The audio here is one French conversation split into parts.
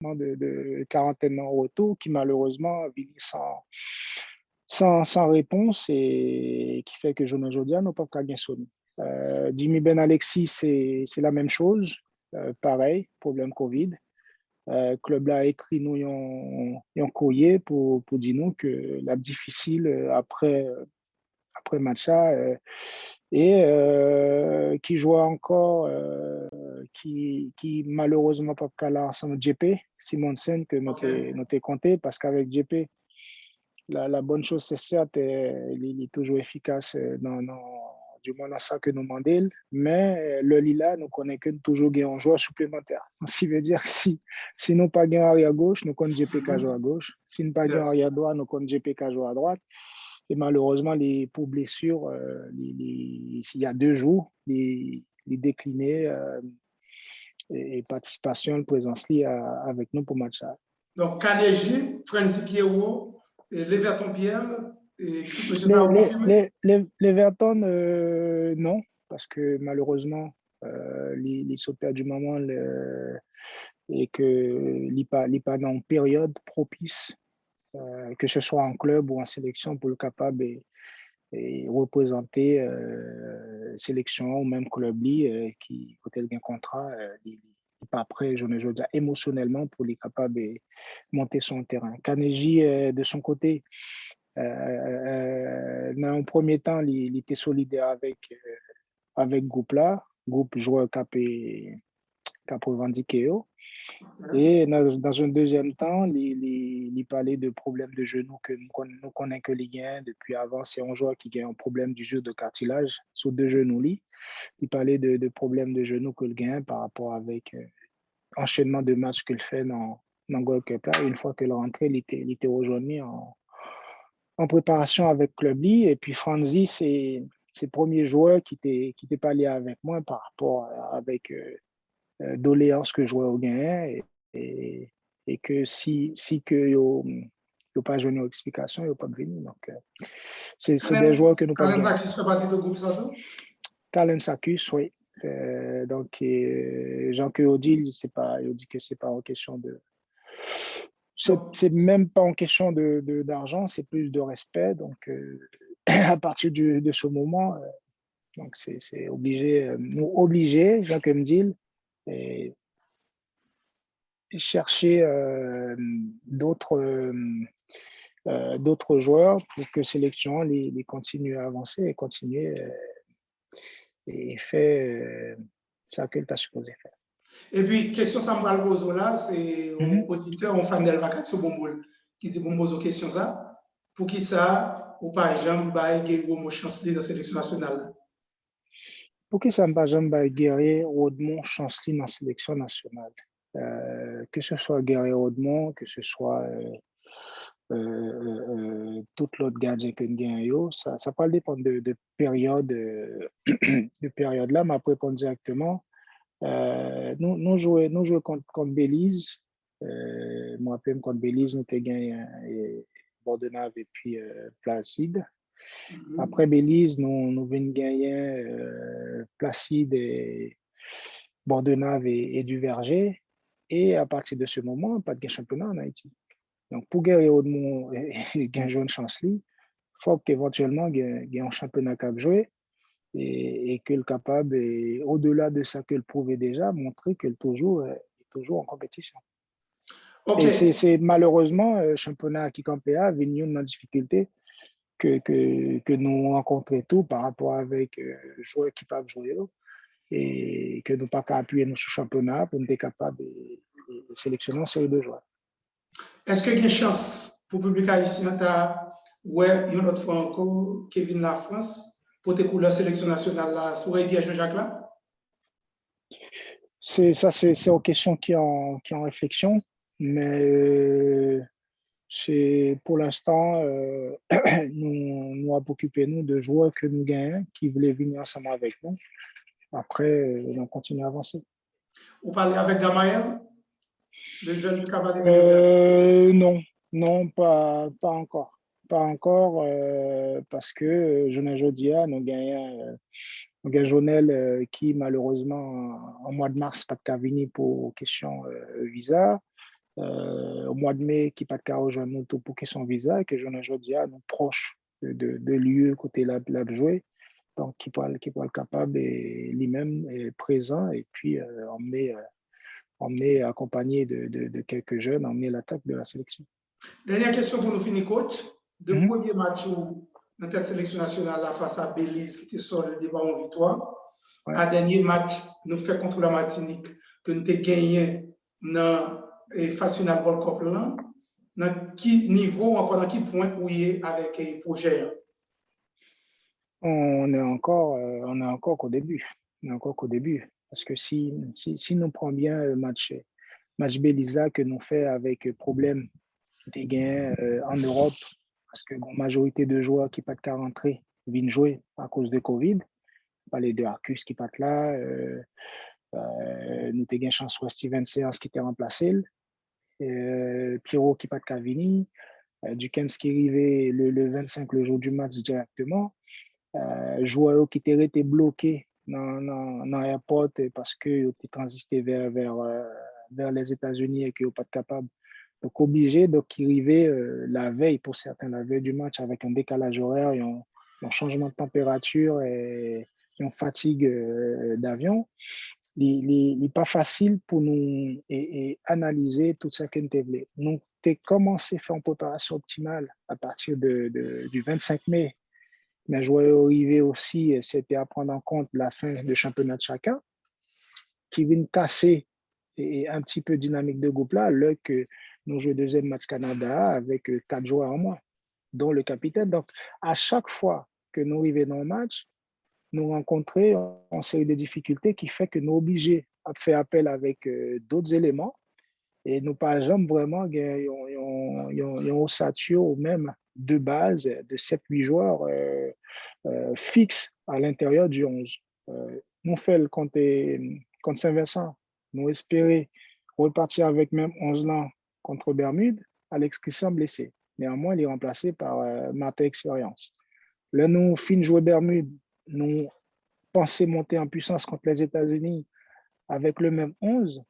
de quarantaine en retour qui malheureusement vit sans réponse et qui fait que je ne dis n'a pas qu'à gagner sonner. Jimmy Ben Alexis, c'est la même chose. Pareil, problème Covid. Club là a écrit nous un courrier pour dire nous que la difficile après match là et qui joue encore qui malheureusement pas là ensemble JP Simonsen que nous t'ai compté parce qu'avec JP la bonne chose c'est certes il est toujours efficace du moins dans ça que nous demandons, mais le Lila, nous connaissons que toujours un joueur supplémentaire. Ce qui veut dire que si nous pas gagnons arrière gauche, nous connaissons JPK jouer à gauche. Si nous pas gagnons arrière droit, nous connaissons JPK jouer à droite. Et malheureusement, pour blessures, il y a 2 jours, les déclinés et participation, la présence avec nous pour match. Donc, Kaneji, Francis Pierrot, Leverton Pierre, et tout monsieur ça a confirmé? Leverton, non, parce que malheureusement, les sautés du moment et que il pas dans une période propice, que ce soit en club ou en sélection, pour le capable et représenter sélection ou même club qui côté un contrat, il pas prêt, je veux dire, émotionnellement pour les capable de monter son terrain. Kaneji, de son côté, dans un premier temps, il était solidaire avec groupe là, groupe joueur qui a revendiqué. Et dans un deuxième temps, il parlait de problèmes de genoux que nous connaissons que les gains depuis avant. C'est un joueur qui a un problème du jeu de cartilage sur 2 genoux. Il parlait de problèmes de genoux que le gain par rapport avec enchaînement de matchs qu'il fait dans Gold Cup là. Une fois qu'il est rentré, il était rejoint en préparation avec Club Lee. Et puis Franzi, c'est le premier joueur qui était pas lié avec moi par rapport avec doléances que je jouais au gain et que si que yo pas donné explication, il pas venir. Donc c'est des joueurs que nous pas. Kalen Sakus fait partie du groupe Sato? Kalen Sakus, oui. Donc Jean-Claude Odile, il dit que c'est pas en question de c'est même pas en question d'argent, c'est plus de respect. Donc à partir de ce moment, donc c'est obligé, nous obliger, Jacques Mdil, et chercher d'autres joueurs pour que sélection les continue à avancer et continuer et faire ça que tu as supposé faire. Et puis, question ça me pose là, c'est un auditeur, un fan d'Elvacat Bombol qui dit bon question ça. Pour qui ça, ou par exemple, Guerrero chancelier de la sélection nationale? Pour qui ça ne va jamais Guerrero Rodemont chancelier de la sélection nationale? Que ce soit Guerrero Rodemont, que ce soit tout l'autre gardien que nous gagnons, ça peut dépendre de période, de période là, mais après répondre directement. Nous jouons contre Belize. Moi, après, contre Belize, nous avons gagné Bordenave et puis Placide. Après Belize, nous venons gagner Placide et Bordenave et du Verger. Et à partir de ce moment, pas de championnat en Haïti. Donc, pour gagner Audemont et gagner une chance, il faut qu'éventuellement, il y ait un championnat qui a joué et qu'il est capable, au-delà de ça qu'il prouvait déjà, montrer qu'il est toujours en compétition. Okay. Et c'est malheureusement le championnat qui campéa venu dans difficulté que nous rencontrons tout par rapport avec les joueurs qui peuvent jouer et que nous pas qu'à appuyer sur le championnat pour nous être capable de sélectionner une série de joueurs. Est-ce qu'il y a une chance pour le public haïtien ouais, une autre fois encore, Kevin La France, pour te couler la sélection nationale là, sur Guy Jean-Jacques là? C'est une question qui est en réflexion, mais c'est pour l'instant, nous avons occupé nous de joueurs que nous gagnons, qui voulaient venir ensemble avec nous. Après, on continue à avancer. Vous parlez avec Gamaël, le jeune du Cavalier de Non, pas encore. Pas encore, parce que je ne dis pas, nous gagnons Jonel qui, malheureusement, en mois de mars, pas de venir pour question visa. au mois de mai qui pas de carreau nous tout pour son visa et que je ne dis à nous proches de lieu côté là jouer donc qui peut être capable et lui-même est présent et puis emmener accompagné de quelques jeunes emmener l'attaque de la sélection. Dernière question pour nous finir, coach. De premier match dans ta sélection nationale face à Belize qui était sur le débat en victoire, à dernier match nous fait contre la Martinique que nous avons gagné dans phase finale World Cup là, dans quel niveau, encore dans quel point où il est avec le projet? On est encore qu'au début. On est encore qu'au début. Parce que si nous prenons bien le match Belize que nous fait avec problème des gains en Europe, parce que la majorité de joueurs qui ne peuvent pas rentrer viennent jouer à cause de Covid. Pas les deux Arcus qui partent là. Nous avons chance sur Steven Sears qui était remplacé. Pierrot qui pas de Cavini. Dukens qui arrivait le 25, le jour du match directement. Joueur qui était resté bloqué dans l'aéroport parce qu'il était transité vers les États-Unis et qu'il n'était pas capable. Donc, obligé, donc, il arrivait la veille, pour certains, la veille du match, avec un décalage horaire, un changement de température et une fatigue d'avion. Il n'est pas facile pour nous et analyser tout ça qu'on a voulu. Nous avons commencé à faire une préparation optimale à partir du 25 mai. Mais je voulais arriver aussi, c'était à prendre en compte la fin du championnat de chacun, qui vient casser et un petit peu dynamique de groupe là, là que nous jouons deuxième match Canada avec 4 joueurs en moins, dont le capitaine. Donc, à chaque fois que nous arrivons dans le match, nous rencontrons une série de difficultés qui fait que nous sommes obligés à faire appel avec d'autres éléments et nous pas jamais vraiment un ossature même de base de 7-8 joueurs fixes à l'intérieur du 11. Nous faisons contre Saint-Vincent, nous espérons repartir avec même 11 ans contre Bermude, Alex Christian blessé. Néanmoins, il est remplacé par Martin Expérience. Là, nous finissons jouer Bermude, nous pensons monter en puissance contre les États-Unis avec le même 11,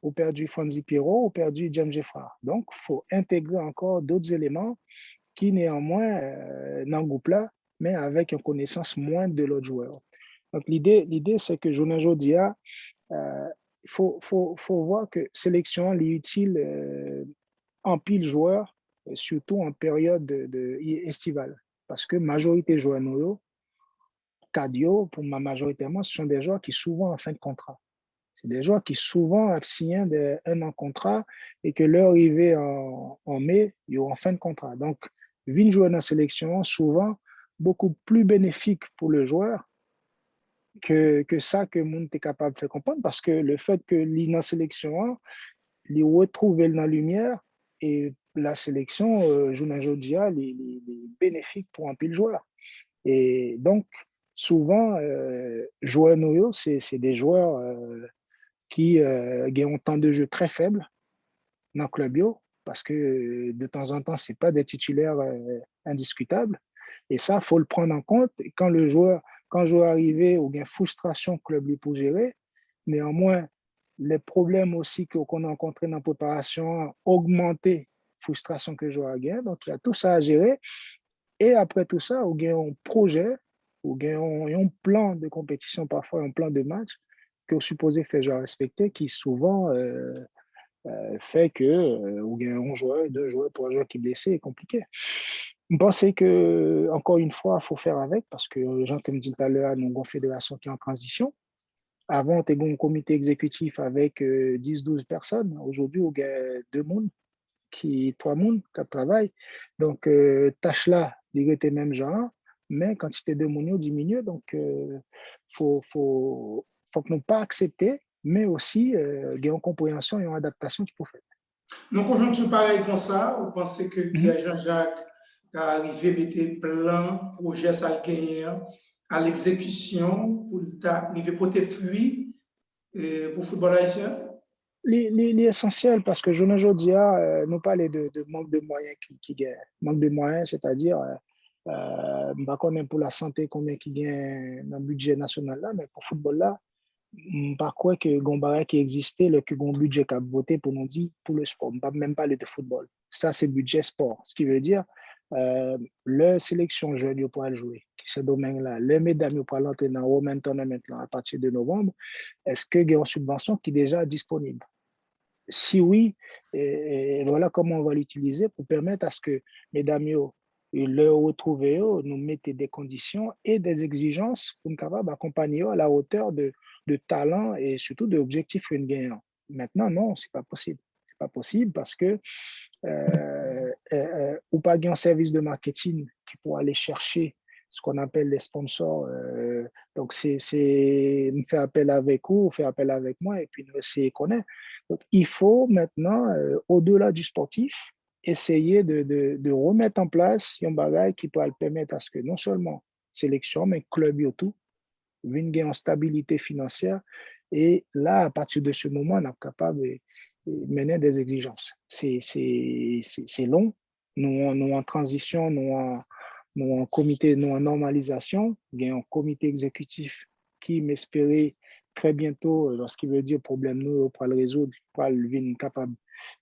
ou perdu Fonzi Pierrot, ou perdu James Jeffra. Donc, il faut intégrer encore d'autres éléments qui, néanmoins, dans le groupe-là, mais avec une connaissance moindre de l'autre joueur. Donc, l'idée c'est que Jonas Jodia, il faut voir que sélection est utile en pile joueur, surtout en période estivale. Parce que majorité de joueurs nous, Cadio, pour ma majoritairement, ce sont des joueurs qui sont souvent en fin de contrat. C'est des joueurs qui souvent signent un an de contrat et que leur arrivée en mai, ils sont en fin de contrat. Donc, venir jouer dans la sélection, souvent, beaucoup plus bénéfique pour le joueur que ça que le monde est capable de faire comprendre parce que le fait que dans la sélection, il retrouve dans la lumière et la sélection, Jouna Jodia, les bénéfiques pour un pile joueur. Et donc, souvent, joueurs noyaux, c'est des joueurs qui ont un temps de jeu très faible dans le club bio, parce que de temps en temps, ce n'est pas des titulaires indiscutables. Et ça, il faut le prendre en compte. Et quand le joueur arrive ou il y a frustration club pour gérer, néanmoins, les problèmes aussi qu'on a rencontrés dans la préparation ont augmenté la frustration que le joueur a gagné. Donc, il y a tout ça à gérer. Et après tout ça, il y a un projet, il y a un plan de compétition, parfois un plan de match que vous supposez faire joueur respecter, qui souvent fait que il y a un joueur, 2 joueurs, 3 joueurs qui sont blessés, c'est compliqué. Je pense que, encore une fois, il faut faire avec, parce que les gens, comme je disais tout à l'heure, nous avons une fédération qui est en transition. Avant, on avait un comité exécutif avec 10-12 personnes. Aujourd'hui, il y a 2 mondes, 3 mondes qui travaillent. Donc, tâche là, il était même genre, mais quantité de monde diminue. Donc, faut que nous pas accepter, mais aussi une compréhension et une adaptation qu'il faut faire. Donc, conjoncture pareil comme ça, vous pensez que Pierre Jean-Jacques a arrivé à mettre plan, projet, ça à l'exécution pour arriver à porter fruit pour le football haïtien? L'essentiel, parce que je ne dis nous parler de manque de moyens qui gagne. Manque de moyens, c'est-à-dire, je ne sais pas pour la santé combien qui gagne dans le budget national là, mais pour le football là, par quoi que Gombara qui existait, le que gon budget qu'a voté pour nous dire pour le sport, on ne même pas parler de football. Ça, c'est budget sport. Ce qui veut dire, leur sélection jeune pour jouer, qui ce domaine-là, les mesdames pour l'entrer dans le Women Tournament à partir de novembre, est-ce qu'il y a une subvention qui est déjà disponible? Si oui, et voilà comment on va l'utiliser pour permettre à ce que, mesdames, le retrouver, nous mettez des conditions et des exigences pour nous capables d'accompagner à la hauteur de talent et surtout d'objectifs gagnants. Maintenant, non, c'est pas possible. C'est pas possible parce que ou pas un service de marketing qui pourra aller chercher ce qu'on appelle les sponsors. Donc, c'est me faire appel avec vous, faire appel avec moi et puis nous essayer de connaître. Donc, il faut maintenant, au-delà du sportif, essayer de remettre en place un bagage qui pourra permettre à ce que non seulement sélection, mais club et tout, viennent gagner en stabilité financière. Et là, à partir de ce moment, on est capable de mener des exigences. C'est long. Nous en transition, nous en comité, nous en normalisation, il y a un comité exécutif qui m'espérait très bientôt, lorsqu'il veut dire problème, nous, pour le résoudre, pour le venir capable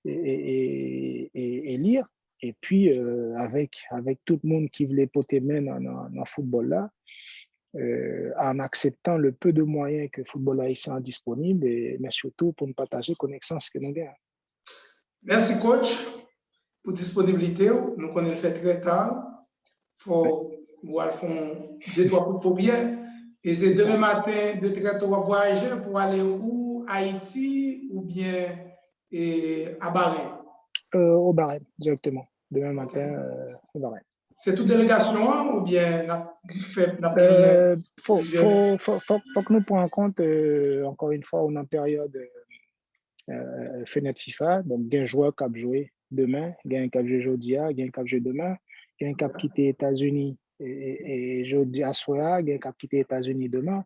et lire. Et puis, avec tout le monde qui voulait porter main dans le football là, en acceptant le peu de moyens que le football haïtien a disponible, mais surtout pour nous partager les connaissances que nous avons. Merci, coach, pour la disponibilité. Nous connaissons le fait très tard. Il faut faire 2-3 coups de paupières. Et c'est demain matin de très tôt voyager pour aller où? Haïti ou bien à Bahreïn? Au Bahreïn, directement. Demain matin, au Bahreïn. C'est toute délégation ou bien faut que nous prenions en compte, encore une fois, on est en période fenêtre FIFA, donc il y a un joueur qui a joué demain, il y a un qui a joué aujourd'hui, il y a un qui a joué demain, il y a un qui a quitté les États-Unis et jeudi à soir, il y a un qui a quitté les États-Unis demain.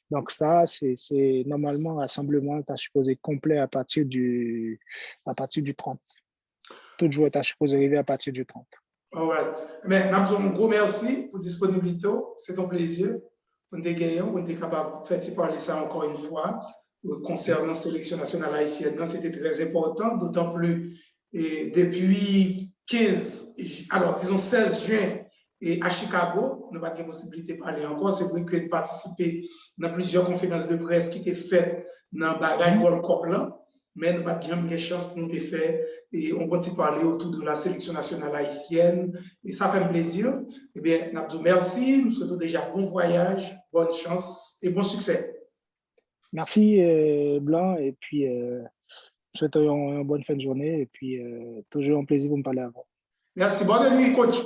Donc ça, c'est normalement un rassemblement qui est supposé complet à partir du 30. Tout joueur est supposé arriver à partir du 30. Right. Mais nous un gros merci pour la disponibilité. C'est un plaisir. On est gagnant, on est capable de faire parler ça encore une fois. Concernant la sélection nationale haïtienne, c'était très important, d'autant plus depuis 16 juin et à Chicago, nous n'avons pas de possibilité de parler encore. C'est vrai que de participer dans plusieurs conférences de presse qui étaient faites dans le bagage World Cup là, mais nous n'avons pas de chance pour nous de faire et on continue de parler autour de la sélection nationale haïtienne et ça fait un plaisir. Eh bien, nous merci, nous souhaitons déjà bon voyage, bonne chance et bon succès. Merci Blanc et puis je souhaite une bonne fin de journée et puis toujours un plaisir pour me parler avant. Merci, bonne nuit coach.